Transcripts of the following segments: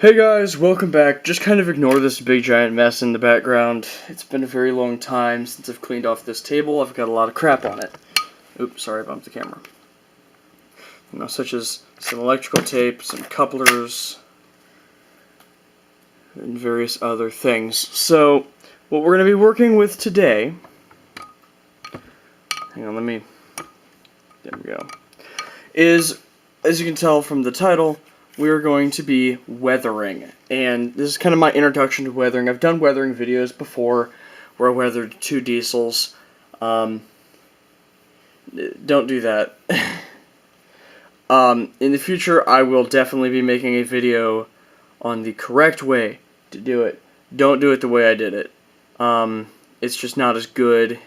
Hey guys, welcome back. Just kind of ignore this big giant mess in the background. It's been a very long time since I've cleaned off this table. I've got a lot of crap on it. Oops, sorry, I bumped the camera. Such as some electrical tape, some couplers, and various other things. So, what we're going to be working with today... Hang on, there we go. Is, as you can tell from the title, we are going to be weathering, and this is kind of my introduction to weathering. I've done weathering videos before where I weathered two diesels. Don't do that. In the future, I will definitely be making a video on the correct way to do it. Don't do it the way I did it. It's just not as good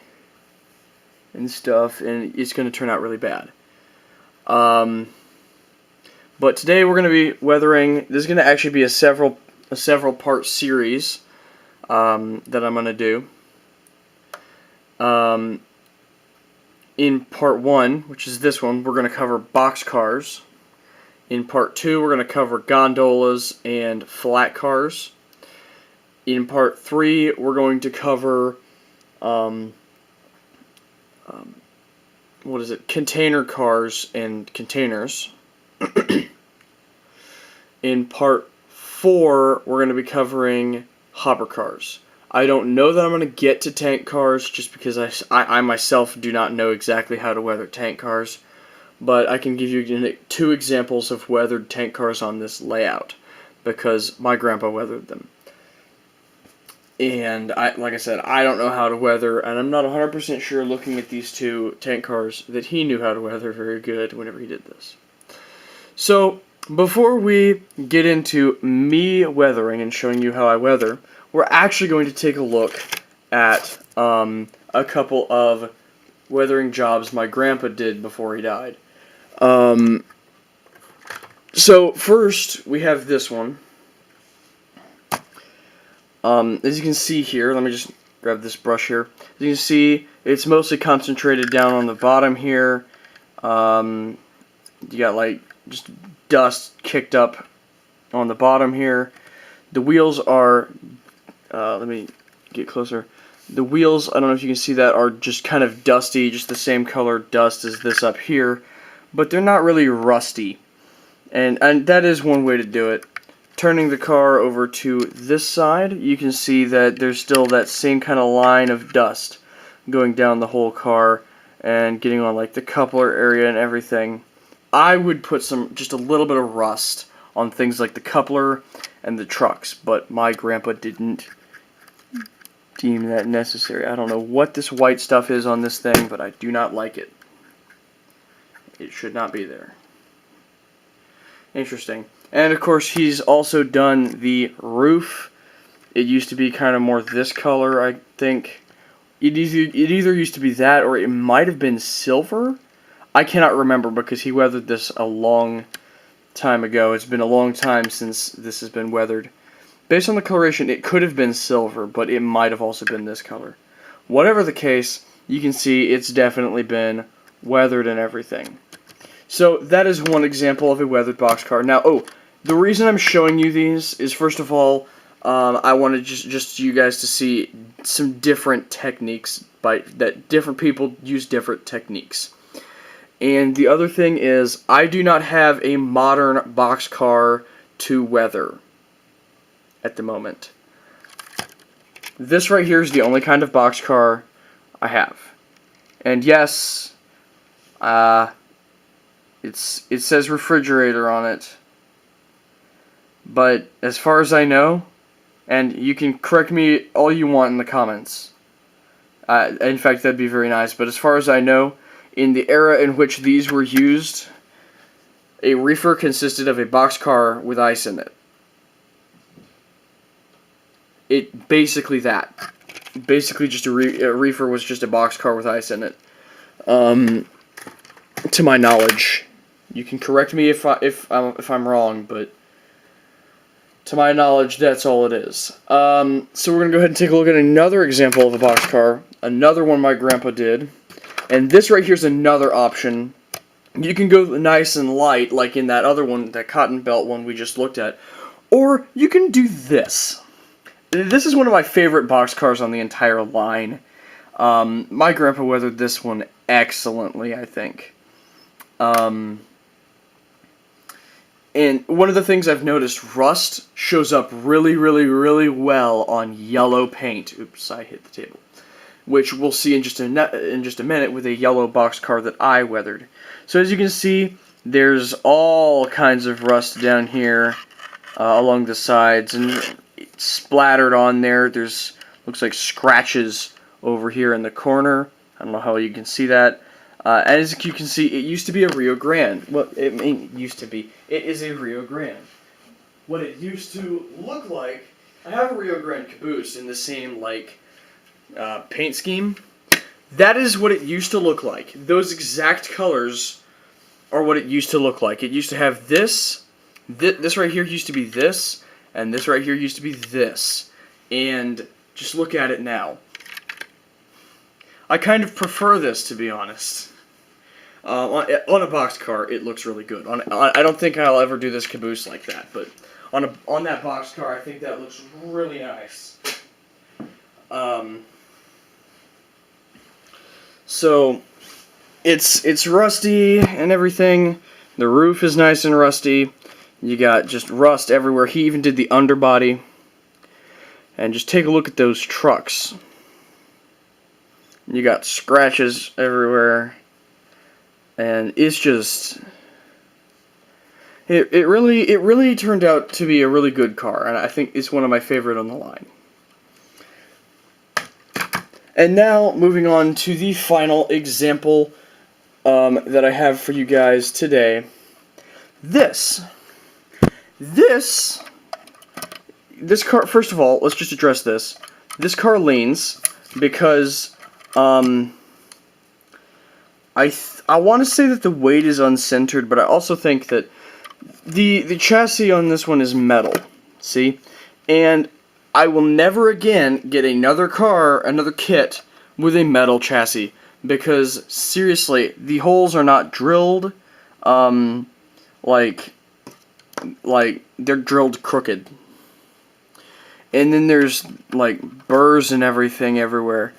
and stuff, and it's going to turn out really bad. But today we're going to be weathering. This is going to actually be a several part series that I'm going to do. In part 1, which is this one, we're going to cover boxcars. In part 2, we're going to cover gondolas and flat cars. In part 3, we're going to cover container cars and containers. In part 4, we're going to be covering hopper cars. I don't know that I'm going to get to tank cars just because I myself do not know exactly how to weather tank cars, but I can give you 2 examples of weathered tank cars on this layout because my grandpa weathered them. And like I said, I don't know how to weather, and I'm not 100% sure looking at these 2 tank cars that he knew how to weather very good whenever he did this. So, before we get into me weathering and showing you how I weather, we're actually going to take a look at a couple of weathering jobs my grandpa did before he died. So, first, we have this one. As you can see here, let me just grab this brush here. As you can see, it's mostly concentrated down on the bottom here. You got just dust kicked up on the bottom here. The wheels are, let me get closer. The wheels, I don't know if you can see that, are just kind of dusty, just the same color dust as this up here, but they're not really rusty. And that is one way to do it. Turning the car over to this side, you can see that there's still that same kind of line of dust going down the whole car and getting on the coupler area and everything. I would put just a little bit of rust on things like the coupler and the trucks, but my grandpa didn't deem that necessary. I don't know what this white stuff is on this thing, but I do not like it. It should not be there. Interesting. And of course, he's also done the roof. It used to be kind of more this color, I think. It either used to be that, or it might have been silver. I cannot remember because he weathered this a long time ago. It's been a long time since this has been weathered. Based on the coloration, it could have been silver, but it might have also been this color. Whatever the case, you can see it's definitely been weathered and everything. So that is one example of a weathered boxcar. Now, the reason I'm showing you these is, first of all, I wanted just you guys to see some different techniques that different people use different techniques. And the other thing is, I do not have a modern boxcar to weather at the moment. This right here is the only kind of boxcar I have. And yes, it says refrigerator on it. But as far as I know, and you can correct me all you want in the comments. In fact, that'd be very nice. But as far as I know, in the era in which these were used, a reefer consisted of a boxcar with ice in it. Basically just a reefer was just a boxcar with ice in it. To my knowledge, you can correct me if I'm wrong, but to my knowledge, that's all it is. So we're gonna go ahead and take a look at another example of a boxcar. Another one my grandpa did. And this right here is another option. You can go nice and light, like in that other one, that cotton belt one we just looked at. Or you can do this. This is one of my favorite boxcars on the entire line. My grandpa weathered this one excellently, I think. And one of the things I've noticed, rust shows up really, really, really well on yellow paint. Oops, I hit the table. Which we'll see in just a minute with a yellow boxcar that I weathered. So as you can see, there's all kinds of rust down here along the sides, and it's splattered on there. There's looks like scratches over here in the corner. I don't know how you can see that. As you can see, it used to be a Rio Grande. Well, it used to be. It is a Rio Grande. What it used to look like, I have a Rio Grande caboose in the same, like, paint scheme. That is what it used to look like. Those exact colors are what it used to look like. It used to have this right here used to be this, and this right here used to be this. And just look at it now. I kind of prefer this, to be honest. On a boxcar, it looks really good. I don't think I'll ever do this caboose like that, but on that boxcar, I think that looks really nice. So it's rusty and everything. The roof is nice and rusty. You got just rust everywhere. He even did the underbody. And just take a look at those trucks. You got scratches everywhere. And it's just it really turned out to be a really good car, and I think it's one of my favorite on the line. And now moving on to the final example that I have for you guys today. This car, first of all, let's just address this. This car leans because I want to say that the weight is uncentered, but I also think that the chassis on this one is metal. See? And I will never again get another kit with a metal chassis, because seriously, the holes are not drilled like they're drilled crooked. And then there's like burrs and everything everywhere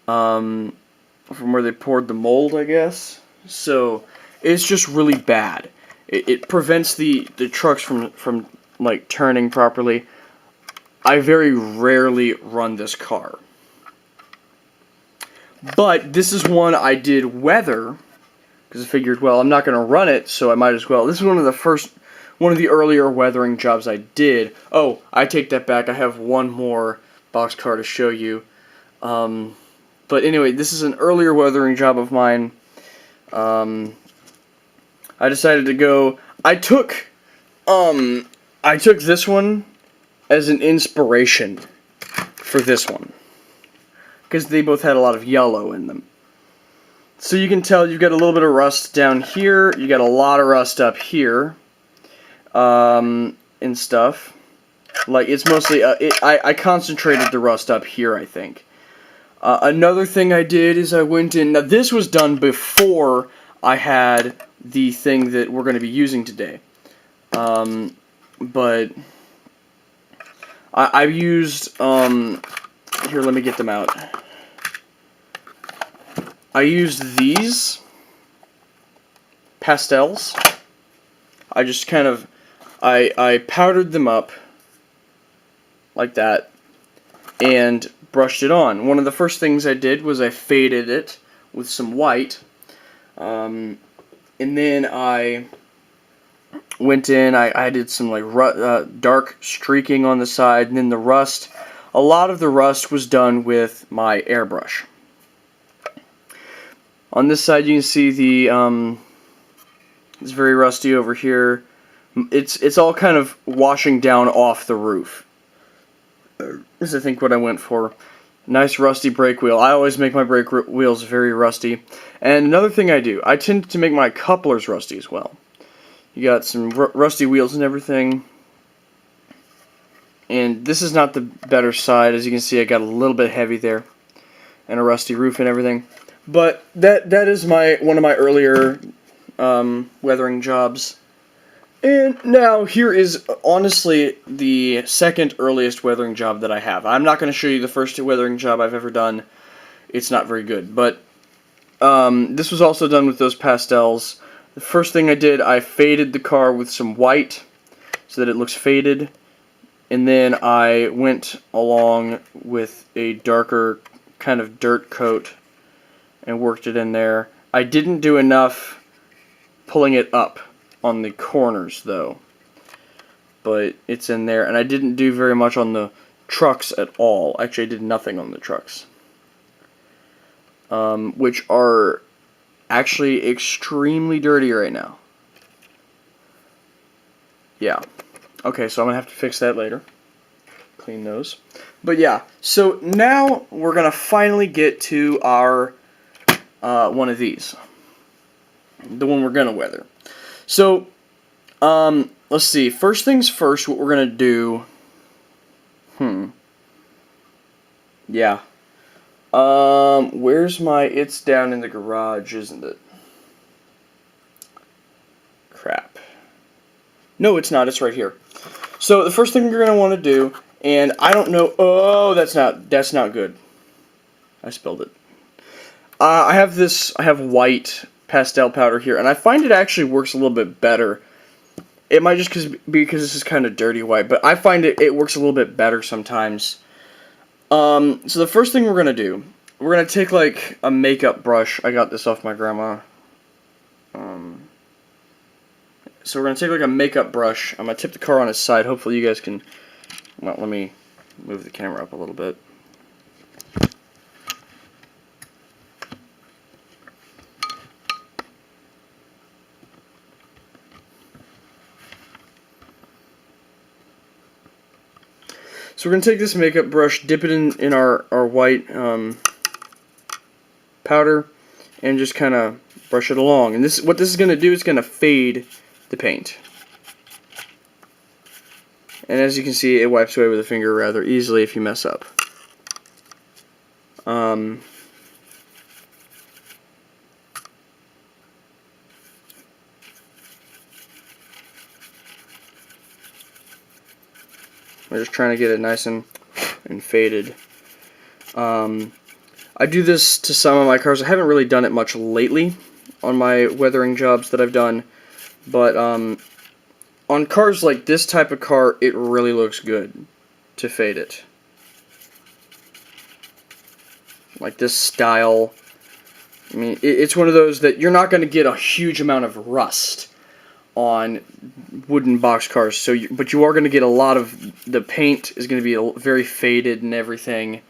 from where they poured the mold, I guess. So it's just really bad. It prevents the trucks from like turning properly. I very rarely run this car. But this is one I did weather, because I figured, well, I'm not going to run it, so I might as well. This is one of the earlier weathering jobs I did. Oh, I take that back. I have one more boxcar to show you. But anyway, this is an earlier weathering job of mine. I decided to go. I took this one as an inspiration for this one, because they both had a lot of yellow in them. So you can tell you've got a little bit of rust down here. You got a lot of rust up here, and stuff. Like, it's mostly I concentrated the rust up here, I think. Another thing I did is I went in. Now, this was done before I had the thing that we're going to be using today. But I used, here, let me get them out. I used these pastels. I just kind of, I powdered them up like that and brushed it on. One of the first things I did was I faded it with some white, and then I went in, I did some like dark streaking on the side, and then the rust, a lot of the rust was done with my airbrush. On this side you can see the, it's very rusty over here. It's all kind of washing down off the roof. This is, I think, what I went for. Nice rusty brake wheel. I always make my brake wheels very rusty. And another thing I do, I tend to make my couplers rusty as well. You got some rusty wheels and everything. And this is not the better side. As you can see, I got a little bit heavy there. And a rusty roof and everything. But that is one of my earlier weathering jobs. And now here is honestly the second earliest weathering job that I have. I'm not going to show you the first weathering job I've ever done. It's not very good, but this was also done with those pastels. The first thing I did, I faded the car with some white so that it looks faded, and then I went along with a darker kind of dirt coat and worked it in there. I didn't do enough pulling it up on the corners though, but it's in there, and I didn't do very much on the trucks at all. Actually, I did nothing on the trucks, which are actually extremely dirty right now. Yeah. Okay, so I'm going to have to fix that later. Clean those. But yeah, so now we're going to finally get to our one of these. The one we're going to weather. So, let's see. First things first, what we're going to do... Yeah. Where's my... It's down in the garage, isn't it? Crap. No, it's not. It's right here. So, the first thing you're going to want to do, and I don't know... Oh, that's not good. I spilled it. I have white pastel powder here, and I find it actually works a little bit better. It might just because this is kind of dirty white, but I find it works a little bit better sometimes. So the first thing we're going to do, we're going to take like a makeup brush. I got this off my grandma. So we're going to take like a makeup brush. I'm going to tip the car on its side. Hopefully you guys can... Well, let me move the camera up a little bit. So we're going to take this makeup brush, dip it in our white powder, and just kind of brush it along. And what this is going to do is going to fade the paint. And as you can see, it wipes away with a finger rather easily if you mess up. I'm just trying to get it nice and faded. I do this to some of my cars. I haven't really done it much lately on my weathering jobs that I've done, but on cars like this type of car, it really looks good to fade it. Like this style. I mean, it's one of those that you're not going to get a huge amount of rust on wooden box cars, but you are going to get a lot of... The paint is going to be very faded and everything.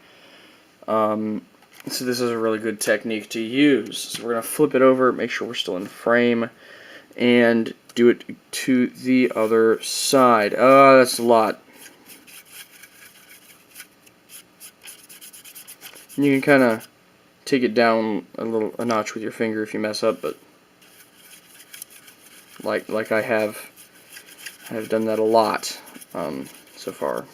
So this is a really good technique to use. So we're going to flip it over, make sure we're still in frame, and do it to the other side. Oh, that's a lot. You can kind of take it down a notch with your finger if you mess up, but like I have done that a lot so far.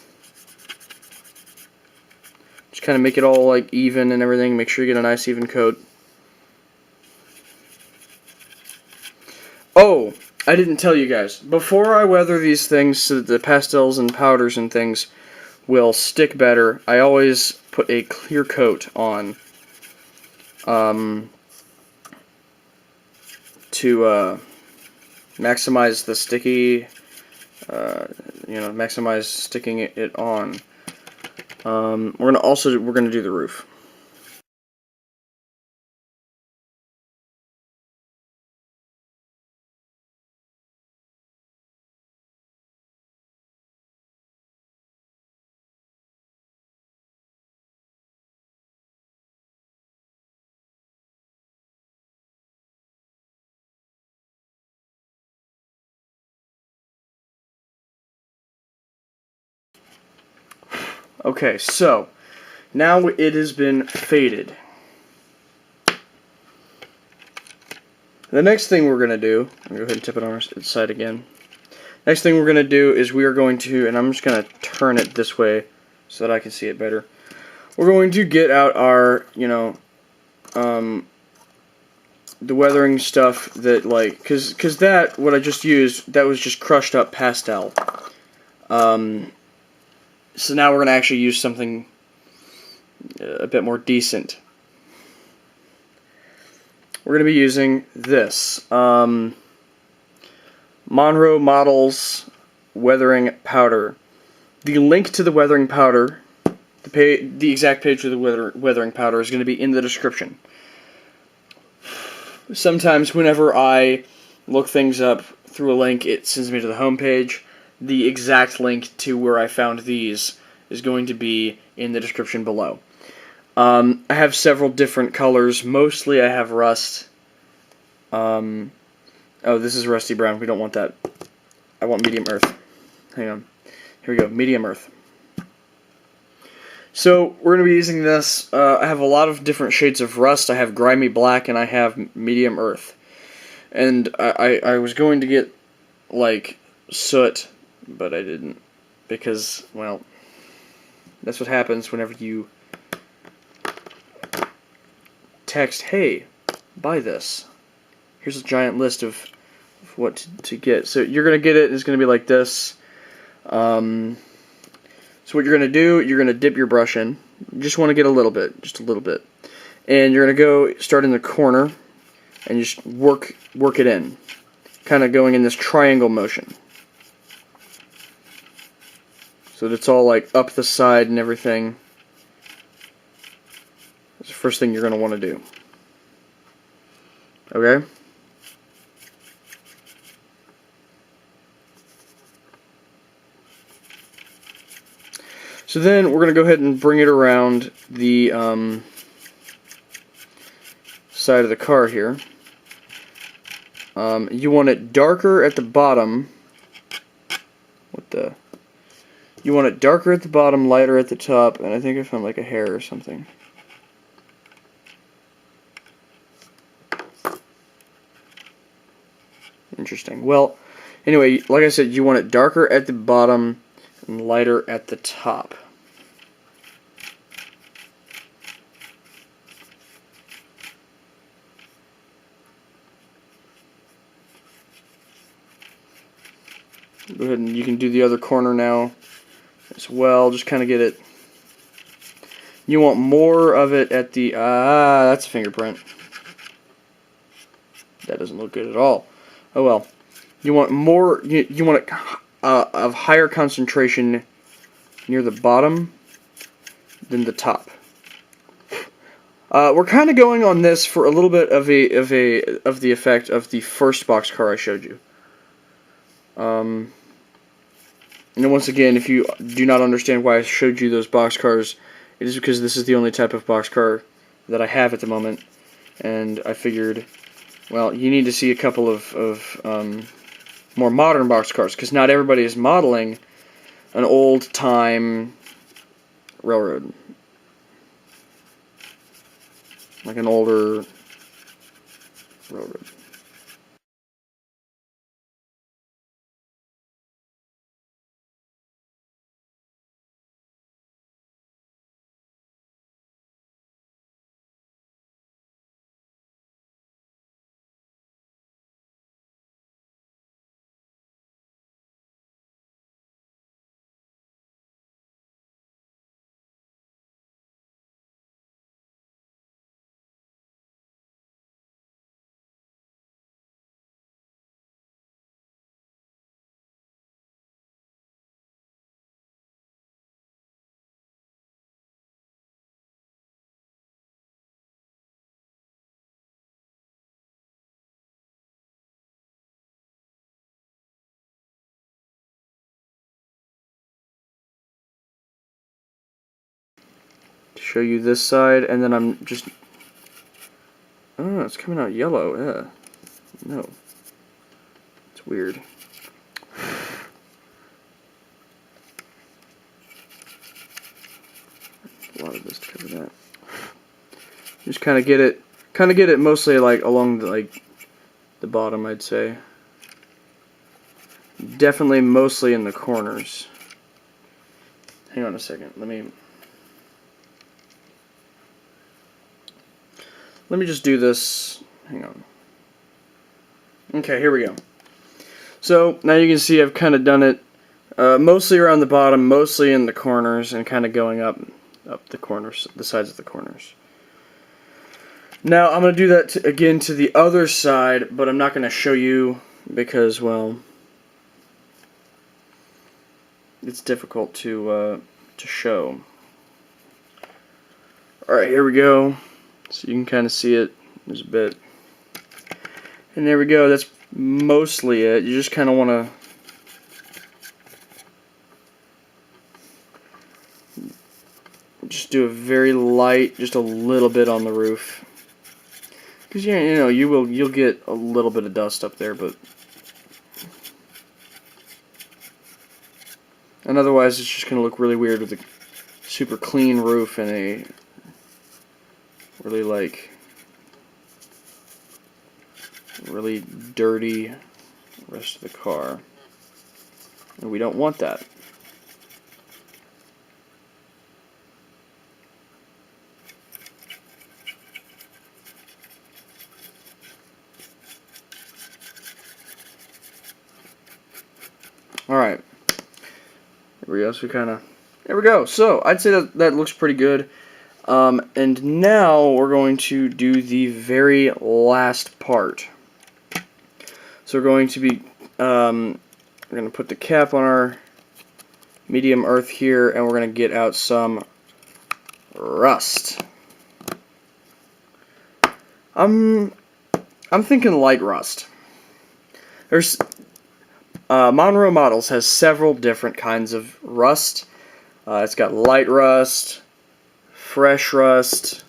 Just kind of make it all like even and everything. Make sure you get a nice even coat. Oh, I didn't tell you guys. Before I weather these things so that the pastels and powders and things will stick better, I always put a clear coat on to maximize the sticky, maximize sticking it on. We're gonna do the roof. Okay, so now it has been faded. The next thing we're going to do, I'm going to go ahead and tip it on its side again. Next thing we're going to do is we are going to, and I'm just going to turn it this way so that I can see it better. We're going to get out our, the weathering stuff that, like, cause that, what I just used, that was just crushed up pastel. So now we're going to actually use something a bit more decent. We're going to be using this. Monroe Models Weathering Powder. The link to the weathering powder, the exact page of the weathering powder, is going to be in the description. Sometimes whenever I look things up through a link, it sends me to the home page. The exact link to where I found these is going to be in the description below. I have several different colors. Mostly I have rust. Oh, this is rusty brown. We don't want that. I want medium earth. Hang on. Here we go. Medium earth. So we're going to be using this. I have a lot of different shades of rust. I have grimy black and I have medium earth. And I was going to get, like, soot, but I didn't. Because, well, that's what happens whenever you text, hey, buy this. Here's a giant list of what to get. So you're going to get it, it's going to be like this. So what you're going to do, you're going to dip your brush in. You just want to get a little bit, just a little bit. And you're going to go start in the corner and just work it in. Kind of going in this triangle motion. So that it's all like up the side and everything. That's the first thing you're going to want to do. Okay? So then we're going to go ahead and bring it around the side of the car here. You want it darker at the bottom. You want it darker at the bottom, lighter at the top, and I think I found like a hair or something. Interesting. Well, anyway, like I said, you want it darker at the bottom and lighter at the top. Go ahead and you can do the other corner now as well. Just kind of get it. You want more of it at the... that's a fingerprint. That doesn't look good at all. Oh well. You want more... You want it of higher concentration near the bottom than the top. We're kind of going on this for a little bit of the effect of the first boxcar I showed you. And once again, if you do not understand why I showed you those boxcars, it is because this is the only type of boxcar that I have at the moment, and I figured, well, you need to see a couple of more modern boxcars, because not everybody is modeling an old-time railroad. Like an older railroad. To show you this side, and then I'm just... Oh, it's coming out yellow. Yeah. No. It's weird. A lot of this to cover that. Just kind of get it mostly like along the bottom, I'd say. Definitely mostly in the corners. Hang on a second. Let me just do this. Hang on. Okay, here we go. So now you can see I've kind of done it mostly around the bottom, mostly in the corners, and kind of going up the corners, the sides of the corners. Now I'm going to do that again to the other side, but I'm not going to show you because, well, it's difficult to show. Alright, here we go. So you can kind of see it. There's a bit. And there we go. That's mostly it. You just kind of want to just do a very light, just a little bit on the roof. Because you know you'll get a little bit of dust up there, but and otherwise it's just gonna look really weird with a super clean roof and a really dirty rest of the car, and we don't want that. Alright. There we go. So there we go. So I'd say that looks pretty good. And now we're going to do the very last part. So we're going to be we're going to put the cap on our medium earth here, and we're going to get out some rust. I'm thinking light rust. There's Monroe Models has several different kinds of rust. It's got light rust, fresh rust,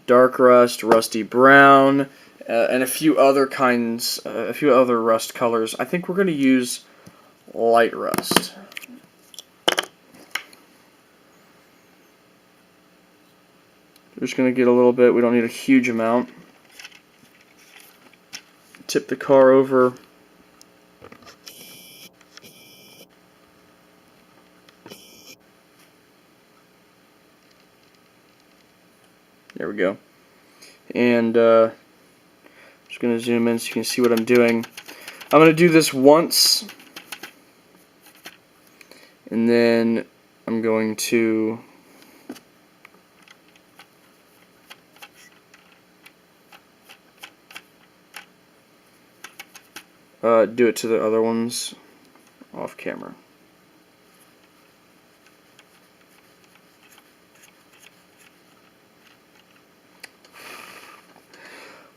dark rust, rusty brown, and a few other kinds, a few other rust colors. I think we're going to use light rust. We're just going to get a little bit. We don't need a huge amount. Tip the car over. There we go. And just going to zoom in so you can see what I'm doing. I'm going to do this once, and then I'm going to do it to the other ones off camera.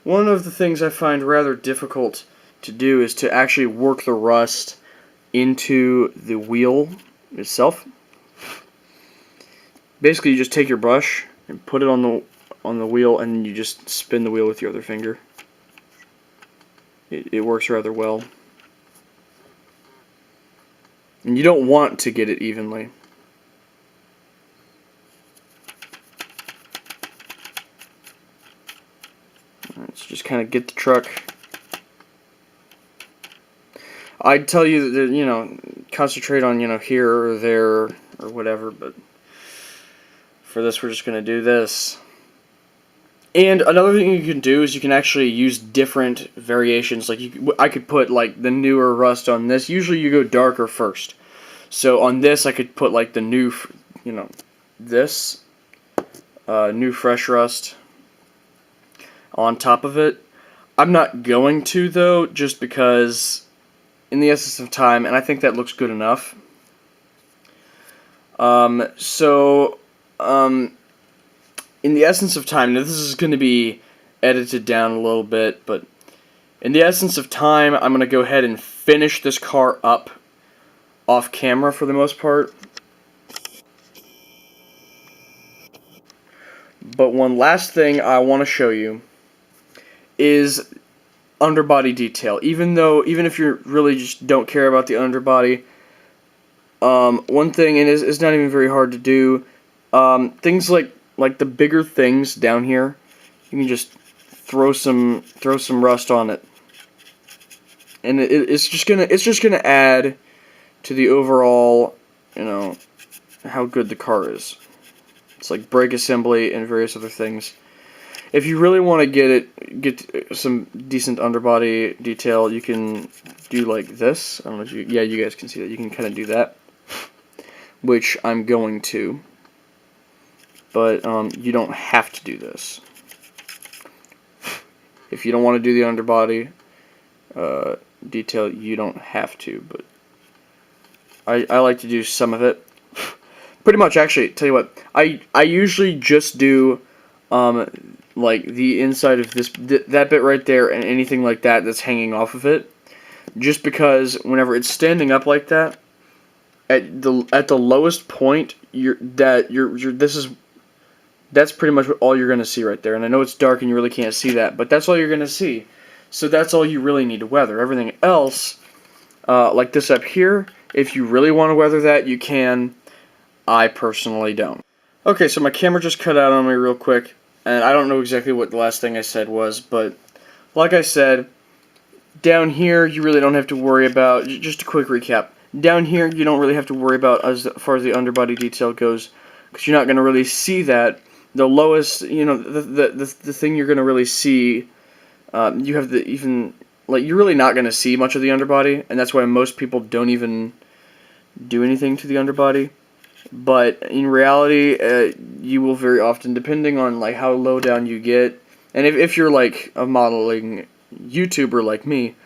One of the things I find rather difficult to do is to actually work the rust into the wheel itself. Basically, you just take your brush and put it on the wheel, and you just spin the wheel with your other finger. It works rather well. And you don't want to get it evenly. Alright, so just kind of get the truck. I'd tell you that, you know, concentrate on, you know, here or there or whatever, but for this we're just going to do this. And another thing you can do is you can actually use different variations. Like I could put like the newer rust on this. Usually you go darker first. So on this I could put like the new, you know, this new fresh rust on top of it. I'm not going to though, just because in the essence of time, and I think that looks good enough. In the essence of time, now this is going to be edited down a little bit, but in the essence of time, I'm going to go ahead and finish this car up off camera for the most part. But one last thing I want to show you is underbody detail. Even if you really just don't care about the underbody, one thing, and it's not even very hard to do, things like the bigger things down here, you can just throw some rust on it, and it's just gonna add to the overall, you know, how good the car is. It's like brake assembly and various other things. If you really want to get some decent underbody detail, you can do like this. I don't know if you guys can see that. You can kind of do that, which I'm going to. But you don't have to do this. If you don't want to do the underbody detail, you don't have to. But I like to do some of it. Pretty much, actually, tell you what, I usually just do like the inside of that bit right there and anything like that that's hanging off of it, just because whenever it's standing up like that, at the lowest point, that's pretty much all you're gonna see right there. And I know it's dark and you really can't see that, but that's all you're gonna see. So that's all you really need to weather. Everything else, like this up here, if you really want to weather that, you can. I personally don't. Okay, so my camera just cut out on me real quick, and I don't know exactly what the last thing I said was, but like I said, down here you really don't have to worry about, just a quick recap, down here you don't really have to worry about as far as the underbody detail goes, because you're not going to really see that. The lowest, the thing you're going to really see, you have you're really not going to see much of the underbody, and that's why most people don't even do anything to the underbody. But in reality, you will very often, depending on like how low down you get, and if you're like a modeling YouTuber like me,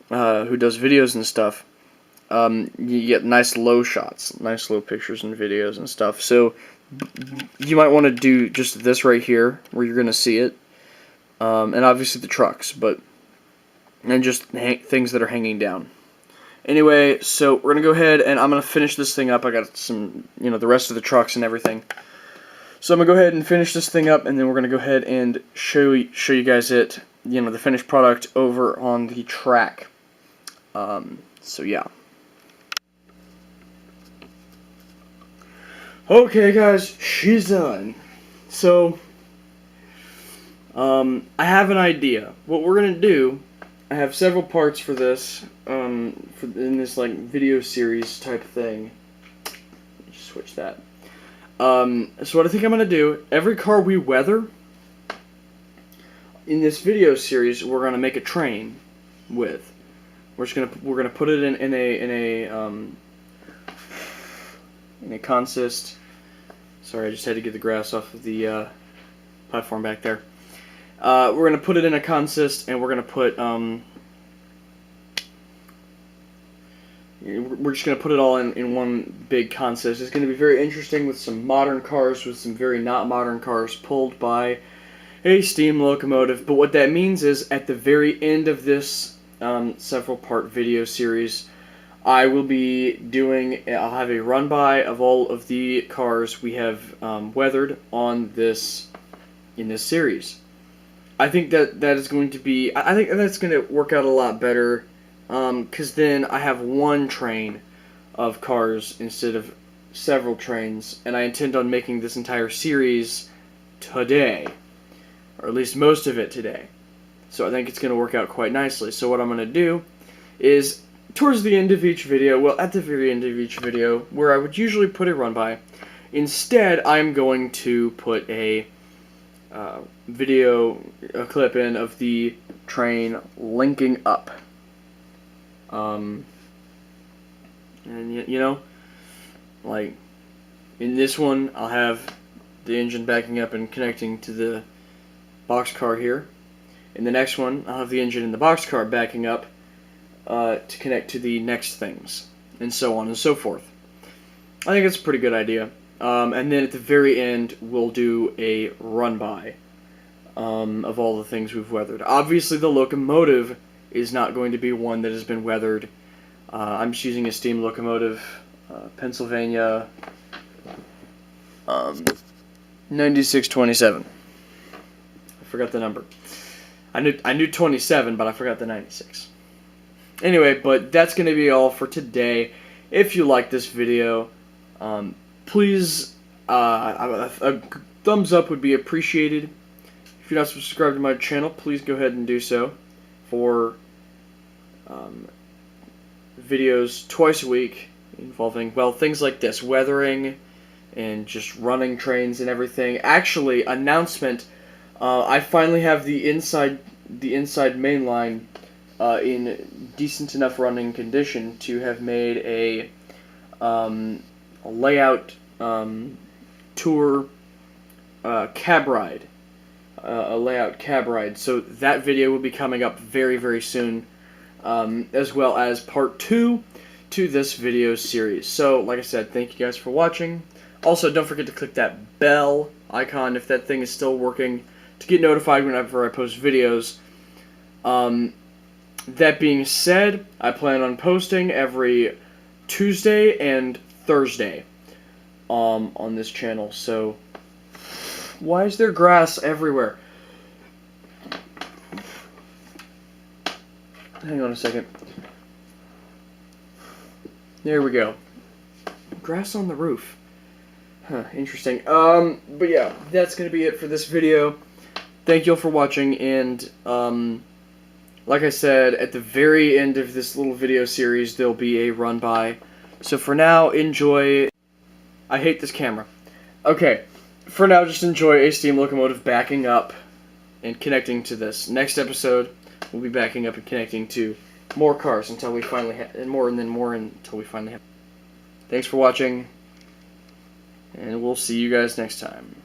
who does videos and stuff, you get nice low shots, nice low pictures and videos and stuff. So you might want to do just this right here, where you're going to see it, and obviously the trucks, and just things that are hanging down. Anyway, so we're going to go ahead and I'm going to finish this thing up. I got some, the rest of the trucks and everything. So I'm going to go ahead and finish this thing up, and then we're going to go ahead and show you guys it, the finished product over on the track. So yeah. Okay guys, she's done. So, I have an idea. What we're going to do, I have several parts for this, in this like video series type thing. Just switch that. So what I think I'm gonna do, every car we weather in this video series, we're gonna make a train with. We're gonna put it in a consist. Sorry, I just had to get the grass off of the platform back there. We're gonna put it in a consist, and we're gonna put we're just going to put it all in one big consist. It's going to be very interesting with some modern cars, with some very not modern cars pulled by a steam locomotive. But what that means is at the very end of this several part video series, I will be I'll have a run by of all of the cars we have weathered in this series. I think that is going to be, I think that's going to work out a lot better. Because then I have one train of cars instead of several trains, and I intend on making this entire series today, or at least most of it today. So I think it's going to work out quite nicely. So what I'm going to do is, towards the end of each video, well, at the very end of each video, where I would usually put a run by, instead I'm going to put a clip in of the train linking up. And like in this one, I'll have the engine backing up and connecting to the boxcar here. In the next one, I'll have the engine in the boxcar backing up to connect to the next things, and so on and so forth. I think it's a pretty good idea. And then at the very end, we'll do a run-by of all the things we've weathered. Obviously, the locomotive is not going to be one that has been weathered. I'm just using a steam locomotive, Pennsylvania 9627. I forgot the number. I knew 27, but I forgot the 96. Anyway, but that's going to be all for today. If you like this video, please, a thumbs up would be appreciated. If you're not subscribed to my channel, please go ahead and do so for videos twice a week involving, well, things like this, weathering and just running trains and everything. Actually, announcement, I finally have the inside main line in decent enough running condition to have made a layout tour cab ride, a layout cab ride. So that video will be coming up very, very soon, as well as part 2 to this video series. So, like I said, thank you guys for watching. Also, don't forget to click that bell icon if that thing is still working to get notified whenever I post videos. That being said, I plan on posting every Tuesday and Thursday on this channel. So, why is there grass everywhere? Hang on a second. There we go. Grass on the roof. Huh, interesting. But yeah, that's gonna be it for this video. Thank you all for watching, and like I said, at the very end of this little video series, there'll be a run-by. So for now, enjoy... I hate this camera. Okay, for now, just enjoy a steam locomotive backing up and connecting to this. Next episode, we'll be backing up and connecting to more cars until we finally have... and more until we finally have... Thanks for watching, and we'll see you guys next time.